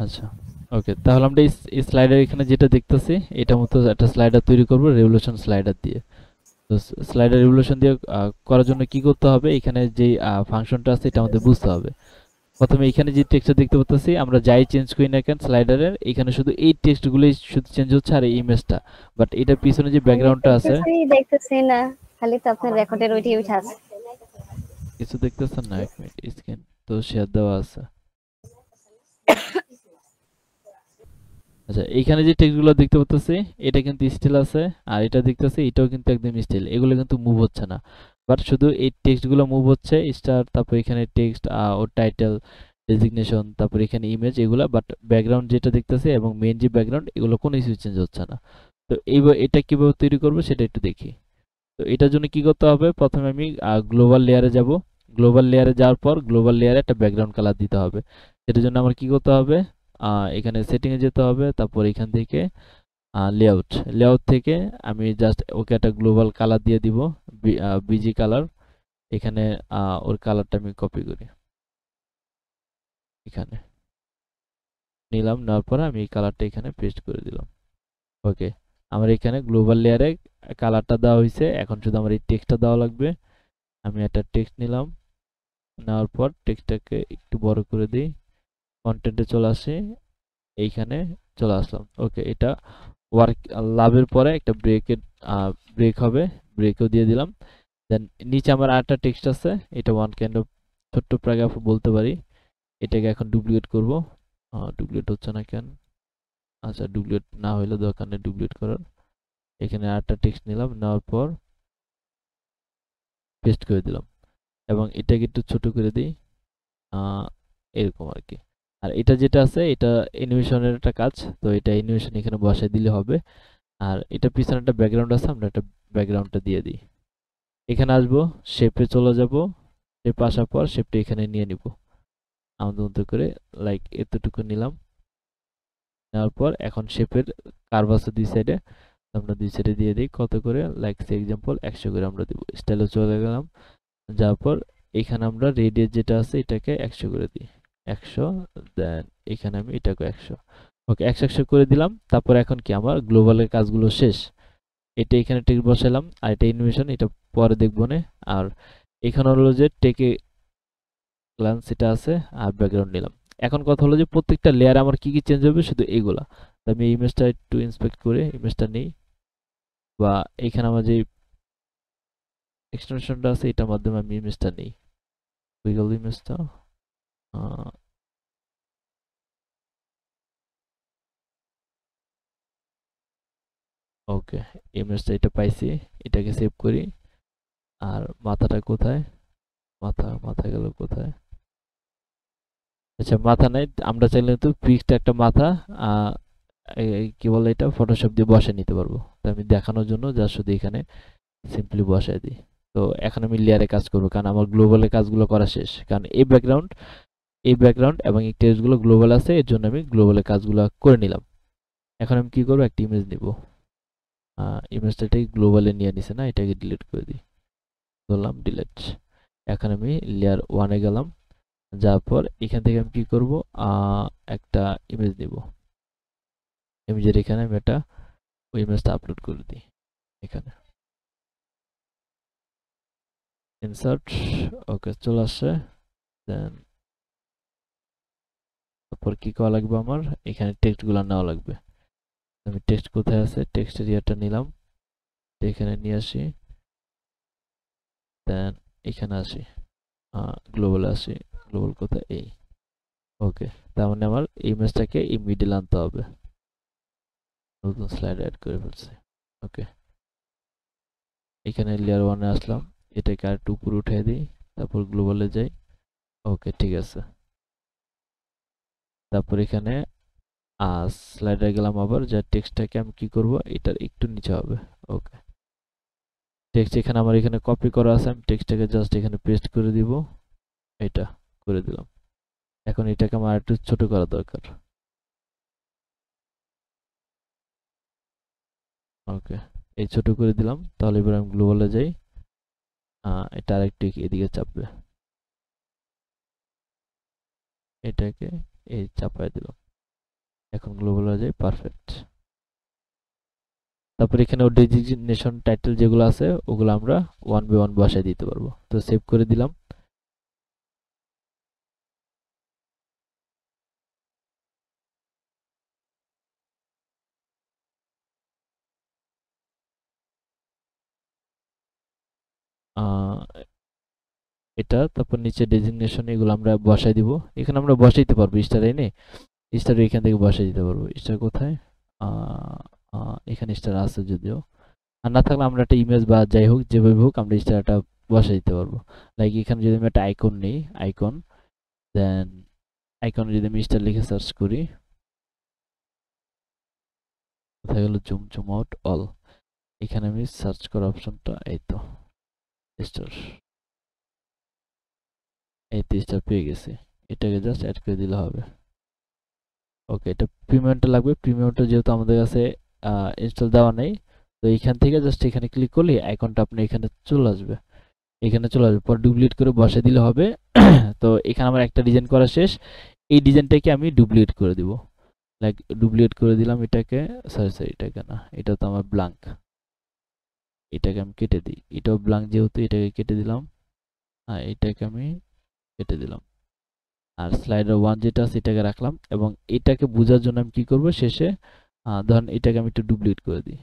আচ্ছা, ওকে, তাহলে আমরা এই স্লাইডার এখানে যেটা দেখতেছি এটা মতো একটা স্লাইডার তৈরি করব রেভলিউশন স্লাইডার দিয়ে। তো স্লাইডার রেভলিউশন দিয়ে করার জন্য কি করতে হবে, এখানে যে ফাংশনটা আছে এটা আমাদের বুঝতে হবে। প্রথমে এখানে যে টেক্সটটা দেখতে পাচ্ছি আমরা যাই চেঞ্জ করি না কেন স্লাইডারের এখানে শুধু এই টেক্সটগুলোই শুধু চেঞ্জ হচ্ছে আর এই ইমেজটা, বাট এটার পিছনে যে আমি তো ব্যাকগ্রাউন্ডটা আছে কিছুই দেখতেছি না, খালি তো আপনার রেকর্ডের ওইটাই উঠে আছে। কিছু দেখতেছেন না? এক মিনিট, স্ক্রিন তো শেয়ার দেওয়া আছে। আচ্ছা, এইখানে যে টেক্সটগুলো দেখতে পাচ্ছি এটা কিন্তু স্টিল আছে, আর এটা দেখতেছি এটাও কিন্তু একদম স্টিল, এগুলো কিন্তু মুভ হচ্ছে না। বাট শুধু এই টেক্সটগুলো মুভ হচ্ছে, স্টার, তারপর এখানে টেক্সট ওর টাইটেল, ডেজিগনেশন, তারপর এখানে ইমেজ, এগুলা, বাট ব্যাকগ্রাউন্ড যেটা দেখতেছি এবং মেইন যে ব্যাকগ্রাউন্ড এগুলো কোনো কিছু চেঞ্জ হচ্ছে না। তো এইবার এটা কিভাবে তৈরি করব সেটা একটু দেখি। তো এটার জন্য কি করতে হবে, প্রথমে আমি গ্লোবাল লেয়ারে যাব। গ্লোবাল লেয়ারে যাওয়ার পর গ্লোবাল লেয়ারে একটা ব্যাকগ্রাউন্ড কালার দিতে হবে। সেটার জন্য আমার কি করতে হবে, এখানে সেটিংয়ে যেতে হবে, তারপর এখান থেকে লেআউট, লেআউট থেকে আমি জাস্ট ওকে একটা গ্লোবাল কালার দিয়ে দিব, বিজি কালার। এখানে ওর কালারটা আমি কপি করি, এখানে নিলাম, নেওয়ার পরে আমি এই কালারটা এখানে পেস্ট করে দিলাম। ওকে, আমার এখানে গ্লোবাল লেয়ারে কালারটা দেওয়া হয়েছে, এখন শুধু আমার এই টেক্সটটা দেওয়া লাগবে। আমি একটা টেক্সট নিলাম, নেওয়ার পর টেক্সটটাকে একটু বড় করে দিই, কন্টেন্টে চলে আসি, এইখানে চলে আসলাম। ওকে, এটা ওয়ার্ক লাভের পরে একটা ব্রেক হবে, ব্রেকও দিয়ে দিলাম। দেন নিচে আমার আরেকটা টেক্সট আছে, এটা ওয়ান কাইন্ড অফ ছোট্ট প্যারাগ্রাফ বলতে পারি। এটাকে এখন ডুপ্লিকেট করব, ডুপ্লিকেট হচ্ছে না কেন? আচ্ছা, ডুপ্লিকেট না হইলে দরকার নেই ডুপ্লিকেট করার। এখানে আরেকটা টেক্সট নিলাম, নেওয়ার পর পেস্ট করে দিলাম এবং এটাকে একটু ছোট করে দিই, এরকম আর কি। আর এটা যেটা আছে এটা অ্যানিমেশনের একটা কাজ, তো এটা অ্যানিমেশন এখানে বসাই দিলে হবে। আর এটা পিছনে একটা ব্যাকগ্রাউন্ড আছে, আমরা একটা ব্যাকগ্রাউন্ডটা দিয়ে দিই। এখানে আসবো, শেপে চলে যাব, শেপ আসার পর শেপটা এখানে নিয়ে নিব আমাদের মতো করে, লাইক এতটুকু নিলাম। নেওয়ার পর এখন শেপের কার্ভ আছে দুই সাইডে, আমরা দুই সাইডে দিয়ে দিই কত করে, লাইক সে এক্সাম্পল 100 করে আমরা দিব। স্টাইলে চলে গেলাম, যাওয়ার পর এখানে আমরা রেডিয়াস যেটা আছে এটাকে 100 করে দিই, 100। দেন এখানে আমি এটাকে 100। ওকে, 100 100 করে দিলাম। তারপর এখন কি আমার গ্লোবালের কাজগুলো শেষ। এটা এখানে টেক্সট বসালাম, আর এটা অ্যানিমেশন, এটা পরে দেখবো না। আর এখানে হলো যে টেকে গ্ল্যান্স এটা আছে, আর ব্যাকগ্রাউন্ড নিলাম। এখন কথা হলো যে প্রত্যেকটা লেয়ারে আমার কি কি চেঞ্জ হবে, শুধু এইগুলা। তো আমি ইমেজটা একটু ইন্সপেক্ট করে ইমেজটা নেই, বা এখানে আমার যে এক্সটেনশনটা আছে এটার মাধ্যমে আমি ইমেজটা নেই, উইগল ইমেজটা। ওকে, ইমেজটা এটা পাইছি, এটাকে সেভ করি। আর মাথাটা কোথায়, মাথা মাথা গেল কোথায়? আচ্ছা, মাথা নাই, আমরা চাইলে কিন্তু ফিক্সড একটা মাথা আহ, কি বলে এটা, ফটোশপ দিয়ে বসে নিতে পারবো। তো আমি দেখানোর জন্য যা শুধু এখানে সিম্পলি বসায় দিই। তো এখন আমি লেয়ারে কাজ করবো, কারণ আমার গ্লোবালের কাজগুলো করা শেষ, কারণ এই ব্যাকগ্রাউন্ড এবং এই টেক্সটগুলো গ্লোবাল আছে, এর জন্য আমি গ্লোবালের কাজগুলো করে নিলাম। এখন আমি কি করবো, একটা ইমেজ নিব, ইমেজটা গ্লোবালে নিয়ে নিছে না, এটাকে ডিলিট করে দিই, বললাম ডিলিট। এখন আমি লেয়ার ওয়ানে গেলাম, যাওয়ার পর এখান থেকে আমি কি করব, একটা ইমেজ নিব, ইমেজের এখানে আমি একটা ওই ইমেজটা আপলোড করে দিই এখানে, ইনসার্ট। ওকে, চলে আসছে। দেন তারপর কি করা লাগবে, আমার এখানে টেক্সটগুলো নেওয়া লাগবে। আমি টেক্সট কোথায় আছে, টেক্সট এরিয়াটা নিলাম, এখানে নিয়ে আসি। দেন এখানে আসি, গ্লোবালে আসি, গ্লোবাল কোথায়, এই। ওকে, তার মানে আমার ইমেজটাকে এই মিডল আনতে হবে। নতুন স্লাইড অ্যাড করে ফেলছি। ওকে, এখানে লেয়ার ওয়ানে আসলাম, এটাকে আর একটু উপরে উঠিয়ে দিই, তারপর গ্লোবালে যাই। ওকে, ঠিক আছে। তারপর এখানে স্লাইডে গেলাম, আবার যা টেক্সটটাকে আমি কি করব, এটার একটু নিচে হবে। ওকে, টেক্সট এখানে আমার এখানে কপি করা আছে, আমি টেক্সটটাকে জাস্ট এখানে পেস্ট করে দিব, এটা করে দিলাম। এখন এটাকে আমার একটু ছোট করা দরকার। ওকে, এই ছোট করে দিলাম। তাহলে এবার আমি গ্লোবালে যাই, এটা আরেকটু এদিকে চাপবে, এটাকে এই চাপায় দিলাম। এখন গ্লোবাল হয়ে যায়, পারফেক্ট। তারপর এখানে ডেজিগনেশন টাইটেল যেগুলো আছে ওগুলো আমরা 1 by 1 বসায় দিতে পারবো। তো সেভ করে দিলাম। এটা তারপর নিচে ডেজিগনেশন এগুলো আমরা বসাই দিব। এখানে আমরা বসাইতে পারবো স্টার এনে, স্টার এখান থেকে বসাই দিতে পারবো। স্টার কোথায়? এখানে স্টার আছে যদিও, আর না থাকলে আমরা একটা ইমেজ বা যাই হোক যেভাবে হোক আমরা স্টারটা বসাই দিতে পারবো। লাইক এখানে যদি আমি একটা আইকন নিই, আইকন, দেন আইকনে যদি আমি স্টার লিখে সার্চ করি, কোথায় গেল? জুম জুম আউট অল, এখানে আমি সার্চ করার অপশনটা, এই তো স্টার, এই তো স্টার পেয়ে গেছি। এটাকে জাস্ট অ্যাড করে দিলে হবে। ওকে, এটা প্রিমিয়ামটা লাগবে। প্রিমিয়ামটা যেহেতু আমাদের কাছে ইনস্টল দেওয়া নেই, তো এখান থেকে জাস্ট এখানে ক্লিক করলে আইকনটা আপনি এখানে চলে আসবে। এখানে চলে আসবে, পর ডুপ্লিকেট করে বসে দিলে হবে। তো এখানে আমার একটা ডিজাইন করা শেষ। এই ডিজাইনটাকে আমি ডুপ্লিকেট করে দিব। লাইক ডুপ্লিকেট করে দিলাম এটাকে, সরি সরি এটাকে না, এটা তো আমার ব্ল্যাঙ্ক, এটাকে আমি কেটে দিই। এটাও ব্ল্যাঙ্ক যেহেতু, এটাকে কেটে দিলাম। এটাকে আমি কেটে দিলাম। আর স্লাইডার 1 যেটা আছে এটাকে রাখলাম, এবং এটাকে বোঝার জন্য আমি কি করব শেষে, ধরেন এটাকে আমি একটু ডুপ্লিকেট করে দিই।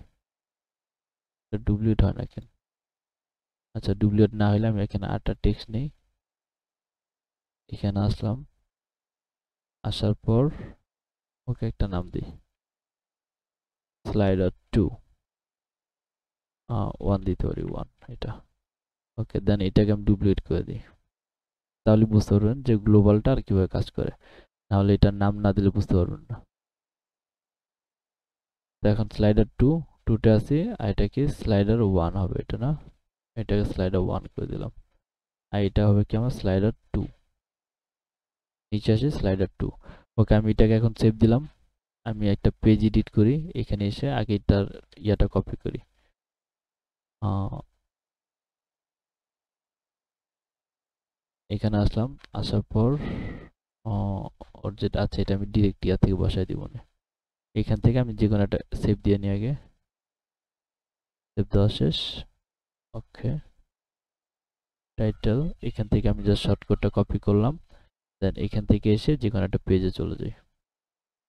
এটা ডুপ্লিকেট হয় না কেন? আচ্ছা, ডুপ্লিকেট না হলে আমি এখানে আরেকটা টেক্সট নেই। এখানে আসলাম, আসার পর ওকে একটা নাম দিই, স্লাইডার 2, 1 দিতে পারি, 1 এটা। ওকে, দেন এটাকে আমি ডুপ্লিকেট করে দিই। তাহলে বুঝতে পারবেন যে গ্লোবালটা আর কিভাবে কাজ করে। নাহলে এটার নাম না দিলে বুঝতে পারবেন না। তো এখন স্লাইডার 2, 2তে আছি, আর এটা কি স্লাইডার 1 হবে, এটা না? এটাকে স্লাইডার 1 করে দিলাম। আর এটা হবে কি আমার স্লাইডার 2, নিচে আসে স্লাইডার 2। ওকে, আমি এটাকে এখন সেভ দিলাম। আমি একটা পেজ এডিট করি, এখানে এসে আগে এটার ইয়াটা কপি করি। এখানে আসলাম, আসার পর ওর যেটা আছে এটা আমি ডিরেক্ট ইয়া থেকে বসাই দিব না। এখান থেকে আমি যে কোনো একটা সেভ দিয়ে নিই আগে। সেভ দেওয়া শেষ। ওকে, টাইটেল, এখান থেকে আমি জাস্ট শর্টকাটটা কপি করলাম, দেন এখান থেকে এসে যে কোনো একটা পেজে চলে যাই।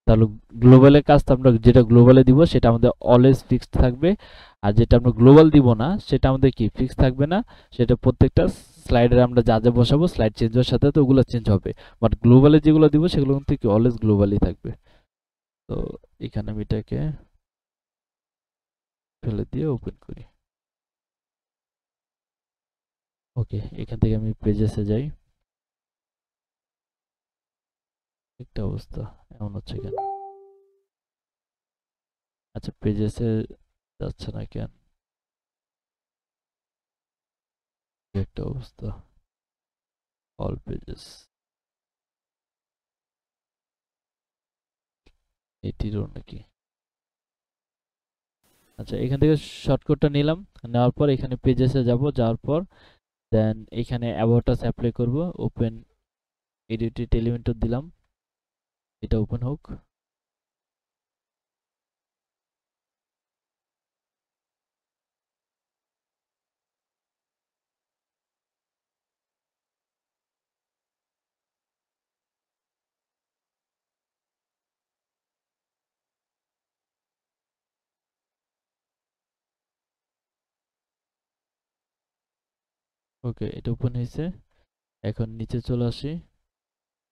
তাহলে গ্লোবালের কাজ আমরা যেটা গ্লোবালে দিব সেটা আমাদের অলওয়েজ ফিক্সড থাকবে, আর যেটা আমরা গ্লোবাল দিব না সেটা আমাদের কি ফিক্স থাকবে না। সেটা প্রত্যেকটা স্লাইডে আমরা যা যা বসাবো স্লাইড চেঞ্জ হওয়ার সাথে তো ওগুলো চেঞ্জ হবে, বাট গ্লোবালে যেগুলো দিব সেগুলো কিন্তু কি অলওয়েজ গ্লোবালই থাকবে। তো এখানে আমি এটাকে ফেলে দিয়ে ওপেন করি। ওকে, এখান থেকে আমি পেজেসে যাই। একটা অবস্থা এমন হচ্ছে কেন? আচ্ছা, পেজেসে যাচ্ছে না কেন? একটা অবস্থা, অল পেজেস, এটিরও নাকি? আচ্ছা, এখান থেকে শর্টকাটটা নিলাম, নেওয়ার পর এখানে পেজেসে যাব, যাওয়ার পর দেন এখানে অ্যাবাউট আস অ্যাপ্লাই করব। ওপেন এডিটেড এলিমেন্টর দিলাম, এটা ওপেন হোক। ওকে, এটা ওপেন হয়েছে। এখন নিচে চলে আসি,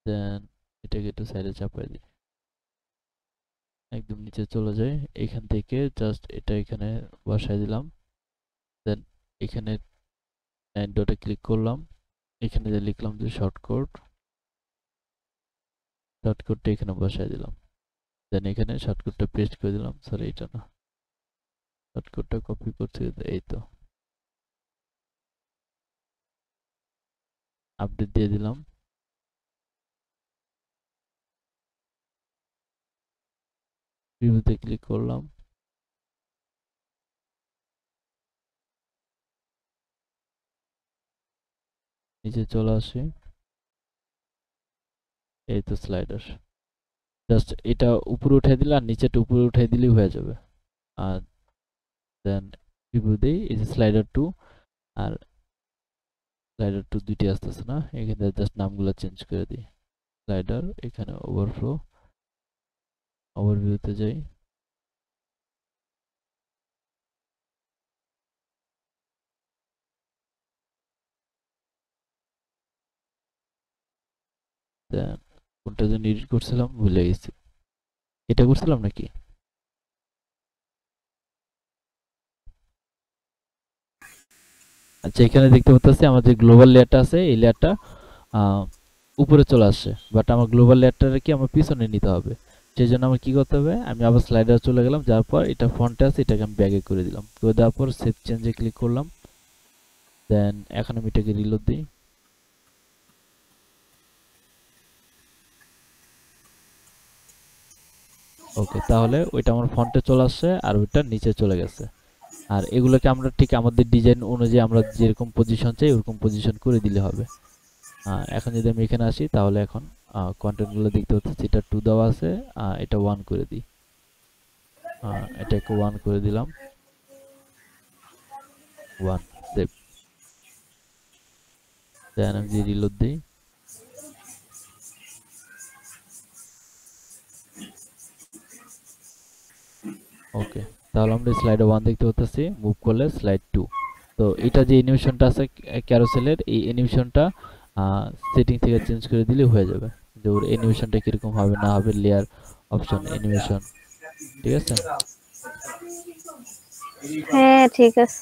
দেন এটাকে একটু সাইডে চাপাই দিই, একদম নিচে চলে যায়। এখান থেকে জাস্ট এটা এখানে বসাই দিলাম, দেন এখানে 9 ডটে ক্লিক করলাম, এখানে যে লিখলাম যে শর্টকাট, শর্টকাটটা এখানে বসাই দিলাম, দেন এখানে শর্টকাটটা পেস্ট করে দিলাম। সরি, এটা না, শর্টকাটটা কপি করতে, এই তো আপডেট দিয়ে দিলাম। প্রিভিউতে ক্লিক করলাম, নিচে চলে আসি, এই তো স্লাইডার। জাস্ট এটা উপরে উঠাই দিলে আর নিচেটা উপরে উঠাই দিলেই হয়ে যাবে। আর দেন রিভিউ দেই, এই যে স্লাইডার 2 আর স্লাইডার 2 দুইটি আসতেছে না, এখানে জাস্ট নামগুলো চেঞ্জ করে দিই। স্লাইডার, এখানে ওভারফ্লো, ওভারভিউতে যাই, দেন কোনটা যেন এডিট করছিলাম ভুলে গেছি, এটা করছিলাম নাকি? আচ্ছা, এখানে দেখতে পাচ্ছি আমার যে গ্লোবাল লেয়ারটা আছে এই লেয়ারটা উপরে চলে আসছে, বাট আমার গ্লোবাল লেয়ারটাকে কি আমার পিছনে নিতে হবে। সেই জন্য আমার কি করতে হবে, আমি আবার স্লাইডার চলে গেলাম, যাওয়ার পর এটা ফন্টে আছে এটাকে আমি ব্যাগে করে দিলাম, করে দেওয়ার পর সেভ চেঞ্জে ক্লিক করলাম। দেন এখন আমি এটাকে রিলোড দিই। ওকে, তাহলে ওইটা আমার ফন্টে চলে আসছে আর ওইটা নিচে চলে গেছে। আর এগুলোকে আমরা ঠিক আমাদের ডিজাইন অনুযায়ী আমরা যেরকম পজিশন চাই ওরকম পজিশন করে দিলে হবে। এখন যদি আমি এখানে আসি তাহলে এখন কন্টেন্টগুলো দেখতে পাচ্ছি, এটা 2 দেওয়া আছে, এটা 1 করে দিই, এটাকে 1 করে দিলাম, 1 সেভ। দেন আমি যদি রিলোড দিই, ওকে, তাহলে আমরা স্লাইডে 1 দেখতে পাচ্ছি, মুভ করলে স্লাইড 2। তো এটা যে অ্যানিমেশনটা আছে ক্যারোসেলের, এই অ্যানিমেশনটা সেটিং থেকে চেঞ্জ করে দিলে হয়ে যাবে, যে ওর অ্যানিমেশনটা কিরকম হবে না হবে, লেয়ার অপশন অ্যানিমেশন, ঠিক আছে। হ্যাঁ, ঠিক আছে।